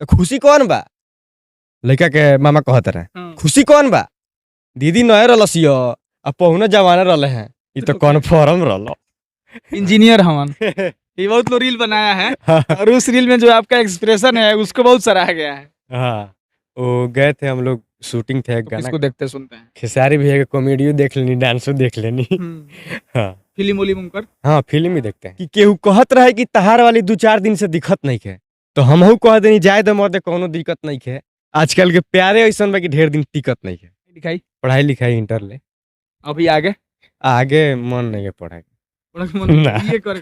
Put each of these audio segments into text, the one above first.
तो खुशी कौन बा? लड़का के मामा कहत रहे खुशी कौन बा? दीदी नए रलसियो अब पहुना जवाना रले हैं ये तो कन्फर्म रलो। इंजीनियर हमन ये बहुत लोग रील बनाया है और उस रील में जो आपका एक्सप्रेशन है उसको बहुत सराहा गया है। हाँ वो गए थे हम लोग, शूटिंग थे एक तो गाना किसको देखते सुनते हैं? खेसारी भैया के कॉमेडियो देख लेनी, डांसो देख लेनी। हाँ फिल्म उलिम उनकर हाँ फिल्म ही देखते हैं कि केहू कहत रहे कि तहार वाली 2-4 दिन से दिक्कत नहीं है तो हमहू कह देनी जाए दे मर्दे कोनो दिक्कत नहीं है। आजकल के प्यारे ऐसा बा कि ढेर दिन दिक्कत नहीं है। दिखाई पढ़ाई लिखाई इंटर ले अभी आगे आगे मन नहीं है पढ़ाई ना। ये कर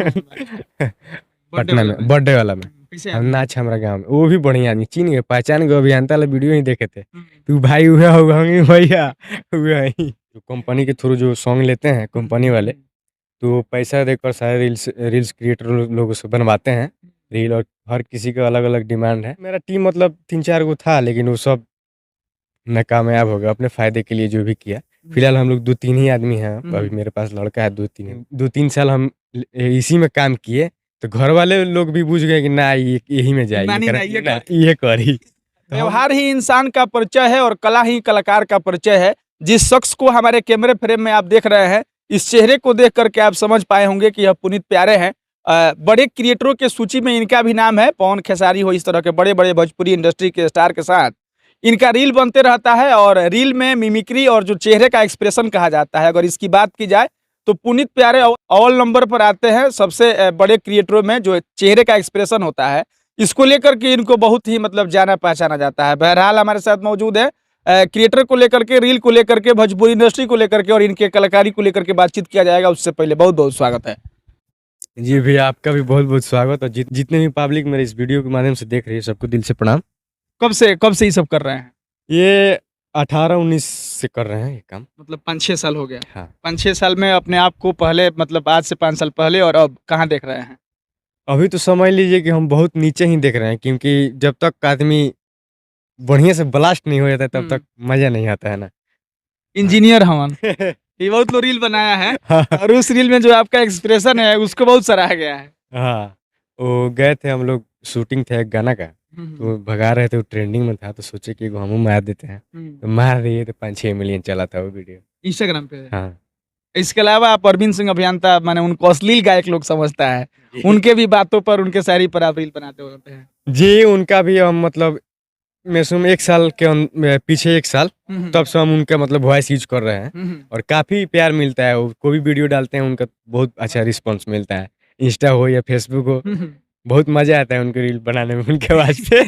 पटना में बर्थडे वाला में कैसे हम नाच हमारा गाँव में वो भी बढ़िया आदमी चीन गए पहचान गए अभियंता वाला वीडियो ही देखे थे। तू भाई हुए होगा भैया हुए ही जो कंपनी के थ्रू जो सॉन्ग लेते हैं कंपनी वाले तो पैसा देकर सारे रील्स क्रिएटर लोगों से बनवाते हैं रील और हर किसी का अलग अलग डिमांड है। मेरा टीम मतलब 3-4 गो था लेकिन वो सब नाकामयाब हो गया अपने फायदे के लिए जो भी किया। फिलहाल हम लोग 2-3 ही आदमी हैं अभी मेरे पास लड़का है 2-3 साल हम इसी में काम किए तो घर वाले लोग भी बुझ गए कि ना यही में जाएगी ये करी। व्यवहार ही इंसान का परिचय है और कला ही कलाकार का परिचय है। जिस शख्स को हमारे कैमरे फ्रेम में आप देख रहे हैं इस चेहरे को देख करके आप समझ पाए होंगे कि यह पुनीत प्यारे हैं। बड़े क्रिएटरों के सूची में इनका भी नाम है। पवन खेसारी हो इस तरह के बड़े बड़े भोजपुरी इंडस्ट्री के स्टार के साथ इनका रील बनते रहता है और रील में मिमिक्री और जो चेहरे का एक्सप्रेशन कहा जाता है अगर इसकी बात की जाए तो पुनीत प्यारे अव्वल नंबर पर आते हैं सबसे बड़े क्रिएटरों में जो चेहरे का एक्सप्रेशन होता है। इसको लेकर के इनको बहुत ही मतलब जाना पहचाना जाता है। बहरहाल हमारे साथ मौजूद है क्रिएटर को लेकर के, रील को लेकर के, भोजपुरी इंडस्ट्री को लेकर के और इनके कलाकारी को लेकर के बातचीत किया जाएगा। उससे पहले बहुत बहुत स्वागत है। जी भैया आपका भी बहुत बहुत स्वागत और जितने भी पब्लिक मेरे इस वीडियो के माध्यम से देख रही है सबको दिल से प्रणाम। कब से ये सब कर रहे हैं? ये 18-19 से कर रहे हैं ये काम, मतलब 5-6 साल हो गया। हाँ 5-6 साल में अपने आप को पहले मतलब आज से 5 साल पहले और अब कहाँ देख रहे हैं? अभी तो समझ लीजिए कि हम बहुत नीचे ही देख रहे हैं क्योंकि जब तक आदमी बढ़िया से ब्लास्ट नहीं हो जाता तब तक मजा नहीं आता है ना। इंजीनियर हमन ये बहुत लोग रील बनाया है और उस रील में जो आपका एक्सप्रेशन है उसको बहुत सराहा गया है। हाँ वो गए थे हम लोग, शूटिंग थे एक गाना का तो भगा रहे थे, वो ट्रेंडिंग में था तो सोचे कि हम मार देते हैं तो मार दिए तो 5-6 मिलियन चला था वो वीडियो इंस्टाग्राम पे। हाँ इसके अलावा आप अरविंद सिंह अभियंता माने उनको अश्लील गायक लोग समझता है, उनके भी बातों पर उनके शायरी पर आप रील बनाते होते हैं। जी उनका भी हम मतलब मैक्सिमम 1 साल के पीछे 1 साल तब से हम उनका मतलब वॉइस यूज कर रहे हैं और काफ़ी प्यार मिलता है। वो कोई भी वीडियो डालते हैं उनका बहुत अच्छा रिस्पांस मिलता है, इंस्टा हो या फेसबुक हो बहुत मजा आता है उनके रील बनाने में उनके आवाज़ पे।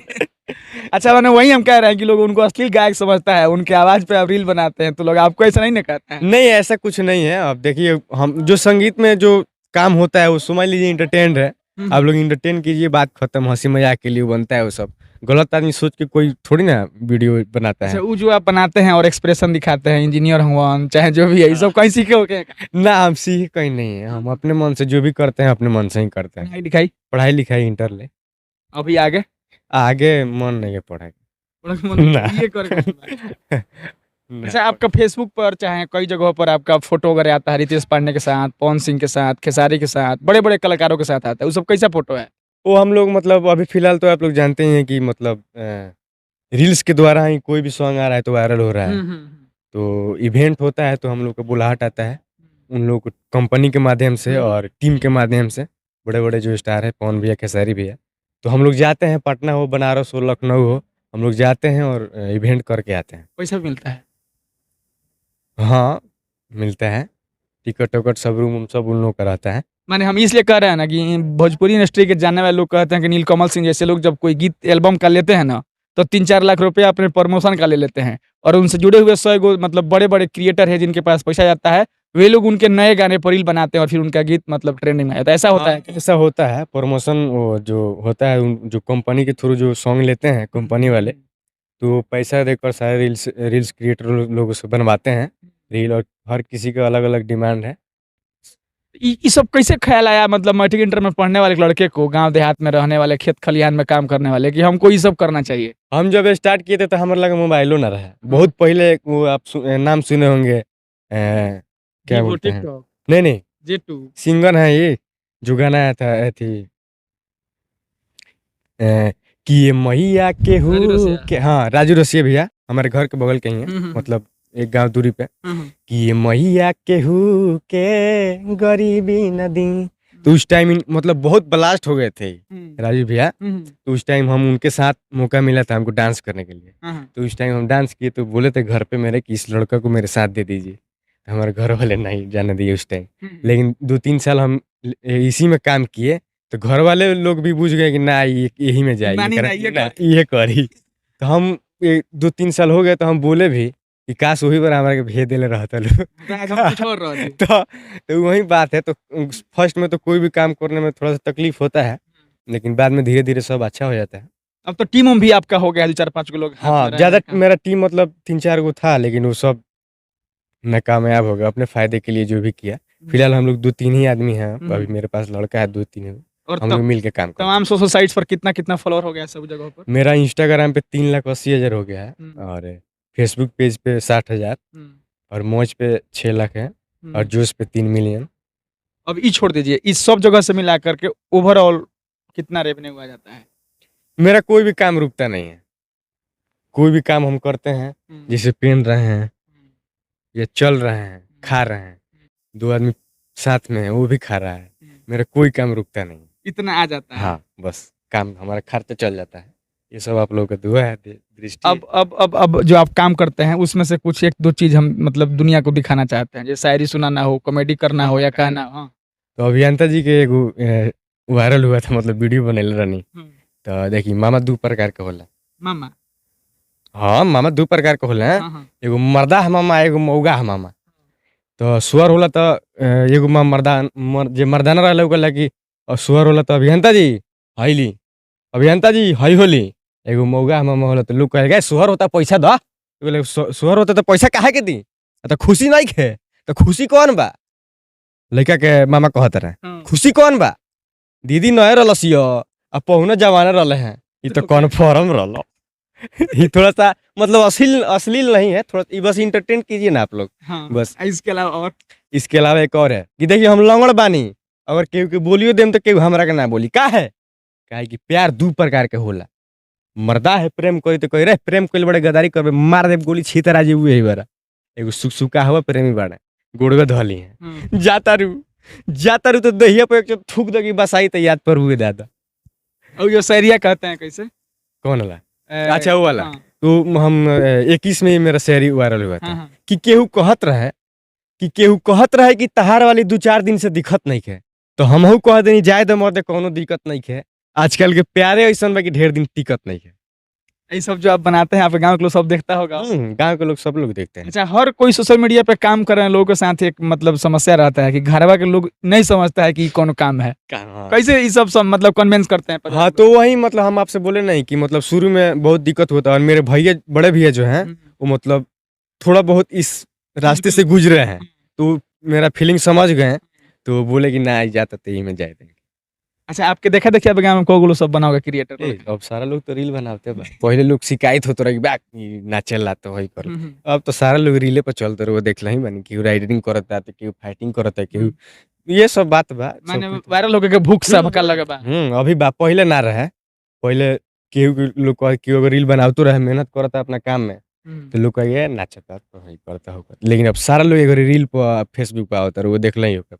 अच्छा मैंने वही हम कह रहे हैं कि लोग उनको अश्लील गायक समझता है, उनके आवाज़ पे आप रील बनाते हैं तो लोग आपको ऐसा नहीं ना कहते हैं? नहीं ऐसा कुछ नहीं है। अब देखिए हम जो संगीत में जो काम होता है वो समझ लीजिए इंटरटेन है, आप लोग इंटरटेन कीजिए, बात खत्म, हंसी मजाक के लिए बनता है वो सब। गलत आदमी सोच के कोई थोड़ी ना वीडियो बनाता है। अच्छा वो जो आप बनाते हैं और एक्सप्रेशन दिखाते हैं इंजीनियर हुआ चाहे जो भी है ये सब कहीं सीखे हो क्या? ना हम सीखे कहीं नहीं है, हम अपने मन से जो भी करते हैं अपने मन से ही करते हैं। पढ़ाई लिखाई इंटर ले अभी आगे आगे मन नहीं है पढ़ाई ना। ये कर अच्छा आपका फेसबुक पर चाहे कई जगहों पर आपका फोटो वगैरह आता है रितेश पांडे के साथ, पवन सिंह के साथ, खेसारी के साथ, बड़े बड़े कलाकारों के साथ आता है, वो सब कैसा फोटो है? वो हम लोग मतलब अभी फिलहाल तो आप लोग जानते ही हैं कि मतलब रील्स के द्वारा ही कोई भी सॉन्ग आ रहा है तो वायरल हो रहा है। तो इवेंट होता है तो हम लोग को बुलाहट आता है उन लोग को कंपनी के माध्यम से और टीम के माध्यम से। बड़े बड़े जो स्टार है पवन भैया, खेसारी भैया, तो हम लोग जाते हैं, पटना हो, बनारस हो, लखनऊ हो, हम लोग जाते हैं और इवेंट करके आते हैं। पैसा भी मिलता है? हाँ मिलता है, टिकट वकट सब रूम सब उन लोग का रहता है। माने हम इसलिए कह रहे हैं ना कि भोजपुरी इंडस्ट्री के जानने वाले लोग कहते हैं कि नीलकमल सिंह जैसे लोग जब कोई गीत एल्बम का लेते हैं ना तो 3-4 लाख रुपया अपने प्रमोशन का ले लेते हैं और उनसे जुड़े हुए 100 गो मतलब बड़े बड़े क्रिएटर है जिनके पास पैसा जाता है, वे लोग उनके नए गाने पर रील बनाते हैं और फिर उनका गीत मतलब ट्रेंडिंग में आता है। ऐसा होता है? ऐसा होता है प्रमोशन, वो जो होता है जो कंपनी के थ्रू जो सॉन्ग लेते हैं कंपनी वाले तो पैसा देकर सारे रील्स क्रिएटर लोगों से बनवाते हैं रील और हर किसी का अलग अलग डिमांड है। ये सब कैसे ख्याल आया मतलब मैट्रिक इंटर में पढ़ने वाले लड़के को, गांव देहात में रहने वाले, खेत खलिहान में काम करने वाले, कि हमको ये सब करना चाहिए? हम जब स्टार्ट किए थे तो हमारे लगा मोबाइलो ना रहा, बहुत पहले वो आप नाम सुने होंगे क्या बोलते हैं, नहीं नहीं J2 सिंगर है ये जो गाना आया था थी कि ये मैया के राजू हूँ रसिया। के, हाँ राजू रसिया भैया हमारे घर के बगल के ही है, मतलब एक गांव दूरी पे। कि ये मैया के हूँ के गरीबी नदी, तो उस टाइम मतलब बहुत ब्लास्ट हो गए थे राजू भैया। तो उस टाइम हम उनके साथ मौका मिला था हमको डांस करने के लिए। तो उस टाइम हम डांस किए तो बोले थे घर पे मेरे कि इस लड़का को मेरे साथ दे दीजिए। तो हमारे घर वाले नहीं जाने दिए उस टाइम। लेकिन 2-3 साल हम इसी में काम किए तो घर वाले लोग भी बुझ गए कि ना यही में जाए, मानी ना, ये करी। तो हम 2-3 साल हो गए तो हम बोले भी कि काश वही बार हमारे के भेज देले रहता लोग। कुछ और रह गए। तो वही बात है। तो फर्स्ट में तो कोई भी काम करने में थोड़ा सा तकलीफ होता है, लेकिन बाद में धीरे धीरे सब अच्छा हो जाता है। अब तो टीम भी आपका हो गया है, 4-5 लोग हाथ में हाँ रह ज्यादा रहे हैं। मेरा टीम मतलब 3-4 गो था, लेकिन वो सब नाकामयाब हो गया अपने फायदे के लिए जो भी किया। फिलहाल हम लोग 2-3 ही आदमी हैं, अभी मेरे पास लड़का है 2-3 और हम लोग मिल के काम करते हैं। तमाम सोशल साइट्स पर कितना कितना फॉलोअर हो गया है सब जगहों पर? मेरा इंस्टाग्राम पे 3,80,000 हो गया है, हम्म। और फेसबुक पेज पे 60,000, और मौज पे 6 लाख है, और जोश पे 3 मिलियन। अब ये छोड़ दीजिए, इस सब जगह से मिला करके ओवरऑल कितना रेवेन्यू आ जाता है? मेरा कोई भी काम रुकता नहीं है, कोई भी काम हम करते हैं, जैसे पहन रहे हैं या चल रहे हैं, खा रहे हैं, 2 आदमी साथ में है वो भी खा रहा है, मेरा कोई काम रुकता नहीं। इतना आ जाता है? हाँ बस काम हमारा खर्चा चल जाता है। ये सब आप लोगों का दुआ है, दृष्टि। अब जो आप काम करते हैं उसमें से कुछ 1-2 चीज हम मतलब दुनिया को दिखाना चाहते हैं, जैसे शायरी सुनाना हो, कॉमेडी करना हो या कहना हो। हाँ। तो अभियंता जी के एगो वायरल हुआ था, मतलब वीडियो बनेले रहनी। तो देखी मामा 2 प्रकार के होला। मामा? हाँ मामा 2 प्रकार के होला। हाँ। एगो मर्दा है मामा, एगो मौगा है मामा। तो सुअर होला तो एगो जे मर्दाना रहले ओकरा कि, और सुअर होला तो अभियंता जी हईली, अभियंता जी हई होली। एगो मौगा है मामा होला तो लोग कहे गए सुअर होता पैसा दो, बोले सुअर होता तो पैसा काहे के दी, तो खुशी नहीं खे, तो खुशी कौन बा? लड़का के मामा कहत रहे खुशी कौन बा? दीदी नए रलसियो अब पहुना जवाना रहले हैं, ये तो कन्फर्म रहलो। ये थोड़ा सा मतलब अश्लील नहीं है, थोड़ा ये बस इंटरटेन कीजिए ना आप लोग। हाँ। बस इसके अलावा और? इसके अलावा एक और है कि देखिए हम लंगड़ बानी, अगर केहू के बोलियो देम तो केहू हमरा के ना बोली का है, काहे कि प्यार 2 प्रकार के होला। मर्दा है प्रेम कोई तो कोई रे प्रेम कोई बड़े गदारी करबे मार दे गोली छीतर जी हुए ही बारा। एगो सुखा हुआ प्रेमी बाड़ा गोड़वे धली है जाता रू तो दहिया पे एक थूक दगी बसाई तो याद पर हुए दादा। और जो शायरिया कहते हैं कैसे? कौन वाला? अच्छा वो वाला। तो हम 21 में मेरा शायरी वायरल हुआ था कि केहू कहत रहे कि तहार वाली 2-4 दिन से दिक्कत नहीं है, तो हमहू कह देनी जाए दे मर्दे कोनो दिक्कत नहीं है, आजकल के प्यारे ऐसा बा कि ढेर दिन टिकत नहीं है। ये सब जो आप बनाते हैं आपके गांव के लोग सब देखता होगा? गांव के लोग सब लोग देखते हैं। अच्छा, हर कोई सोशल मीडिया पे काम कर रहे हैं लोगों के साथ एक मतलब समस्या रहता है कि घरवा के लोग नहीं समझता है कि कौन काम है। कैसे ये सब मतलब कन्विंस करते हैं? हाँ तो वही मतलब हम आपसे बोले नहीं कि मतलब शुरू में बहुत दिक्कत होता है, और मेरे भैया बड़े भैया जो हैं वो मतलब थोड़ा बहुत इस रास्ते से गुजरे हैं, तो मेरा फीलिंग समझ गए, तो बोले कि ना जाता तो यही में जाए देंगे। अच्छा, आपके देखा देखिए अब गाँव में कोगुलो सब बनाओगे क्रिएटर? अब सारा लोग तो रील बनाते हैं। पहले लोग शिकायत होते रहे बैक ना चल रहा तो वही कर, अब तो सारा लोग रीले पर चलते रहे, वो देख ही बनी कि राइडिंग करता है, केहू फाइटिंग करता है, केहू ये सब बात बा माने वायरल होके के भूख से भका लगा बा। अभी बा, पहले ना रहे। पहले केहू लोग अगर रील बनावतो रहे, मेहनत करता अपना काम में, तो लोग कहे नाचता तो वही करता होगा, लेकिन अब सारा लोग अगर रील पर फेसबुक पर आवता रहे, वो देख ही होगा।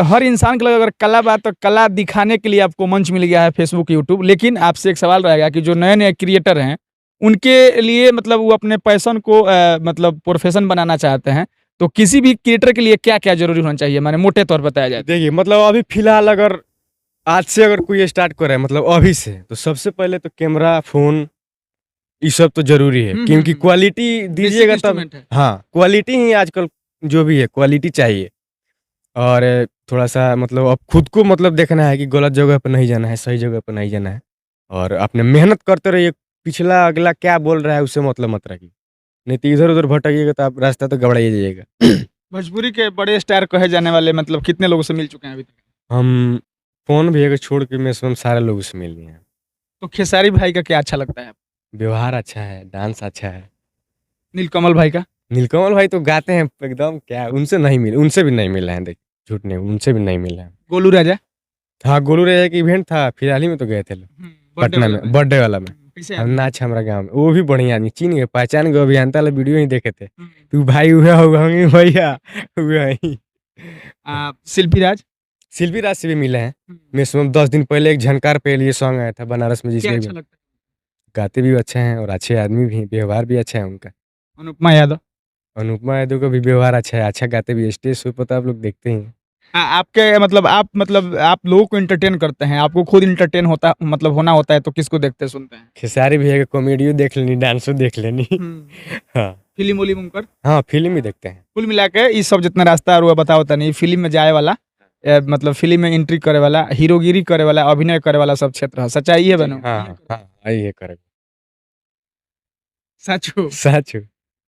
हर इंसान के लिए अगर कला बात तो कला दिखाने के लिए आपको मंच मिल गया है फेसबुक, यूट्यूब। लेकिन आपसे एक सवाल रहेगा कि जो नए नए क्रिएटर हैं उनके लिए मतलब वो अपने पैशन को मतलब प्रोफेशन बनाना चाहते हैं, तो किसी भी क्रिएटर के लिए क्या क्या जरूरी होना चाहिए, माने मोटे तौर पर बताया जाए? देखिए मतलब अभी फिलहाल अगर आज से अगर कोई स्टार्ट करे मतलब अभी से, तो सबसे पहले तो कैमरा फोन ये सब तो जरूरी है, क्योंकि क्वालिटी दीजिएगा तब। हाँ क्वालिटी ही आजकल जो भी है क्वालिटी चाहिए, और थोड़ा सा मतलब अब खुद को मतलब देखना है कि गलत जगह पर नहीं जाना है, सही जगह पर नहीं जाना है, और अपने मेहनत करते रहिए। पिछला अगला क्या बोल रहा है उससे मतलब मत रखिए, नहीं तो इधर उधर भटकिएगा तो आप रास्ता तो गड़बड़ा जाइएगा। भोजपुरी के बड़े स्टार कहे जाने वाले मतलब कितने लोगों से मिल चुके हैं अभी तक? हम फोन भी अगर छोड़ के मैक्सिमम सारे लोगों से मिल लिए हैं। तो खेसारी भाई का क्या अच्छा लगता है? व्यवहार अच्छा है, डांस अच्छा है। नीलकमल भाई का? नीलकमल भाई तो गाते हैं एकदम, क्या उनसे भी नहीं मिला है, देख झूठ नहीं, उनसे भी नहीं मिला है। गोलू राजा? हाँ गोलू राजा का इवेंट था फिलहाल ही में तो गए थे लोग। पटना में बर्थडे वाला में कैसे हम नाच हमारा गाँव में वो भी बढ़िया आदमी चीन के पहचान गए अभियंता वाला वीडियो ही देखे थे तू भाई हुए होगा भैया हुए ही शिल्पी राज शिल्पी राज से भी मिले हैं मैक्सिमम 10 दिन पहले एक झनकार पे लिए सॉन्ग आया था बनारस में क्या जिसमें अच्छा भी लगता गाते भी अच्छे हैं और अच्छे आदमी भी हैं व्यवहार भी अच्छा है उनका है अनुपमा यादव अनुपमा यादव का भी व्यवहार अच्छा है अच्छा गाते भी स्टेज शो पर तो आप लोग देखते ही हैं। आपके मतलब आप लोगों को एंटरटेन करते हैं, आपको खुद एंटरटेन होता मतलब होना होता है तो किसको देखते सुनते हैं? खेसारी भैया का कॉमेडियो देख लेनी डांसो देख लेनी हाँ फिल्म उलिम उनकर हाँ फिल्म ही देखते हैं कुल मिला के ये सब जितना रास्ता और बताओ नहीं फिल्म में जाए वाला मतलब फिल्म में एंट्री करे वाला हीरोगिरी करे वाला अभिनय करे वाला सब क्षेत्र है, सच्चाई है बनो? हाँ हाँ ये करे सच सच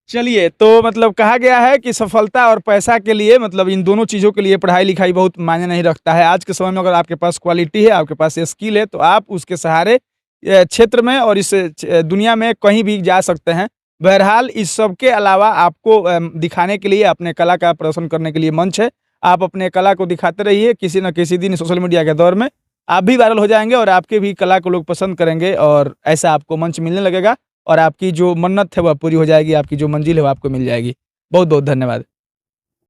चलिए तो मतलब कहा गया है कि सफलता और पैसा के लिए मतलब इन दोनों चीज़ों के लिए पढ़ाई लिखाई बहुत मायने नहीं रखता है। आज के समय में अगर आपके पास क्वालिटी है, आपके पास स्किल है तो आप उसके सहारे क्षेत्र में और इस दुनिया में कहीं भी जा सकते हैं। बहरहाल इस सब के अलावा आपको दिखाने के लिए अपने कला का प्रदर्शन करने के लिए मंच है। आप अपने कला को दिखाते रहिए, किसी न किसी दिन सोशल मीडिया के दौर में आप भी वायरल हो जाएंगे और आपके भी कला को लोग पसंद करेंगे और ऐसा आपको मंच मिलने लगेगा और आपकी जो मन्नत है वह पूरी हो जाएगी, आपकी जो मंजिल है वो आपको मिल जाएगी। बहुत बहुत धन्यवाद।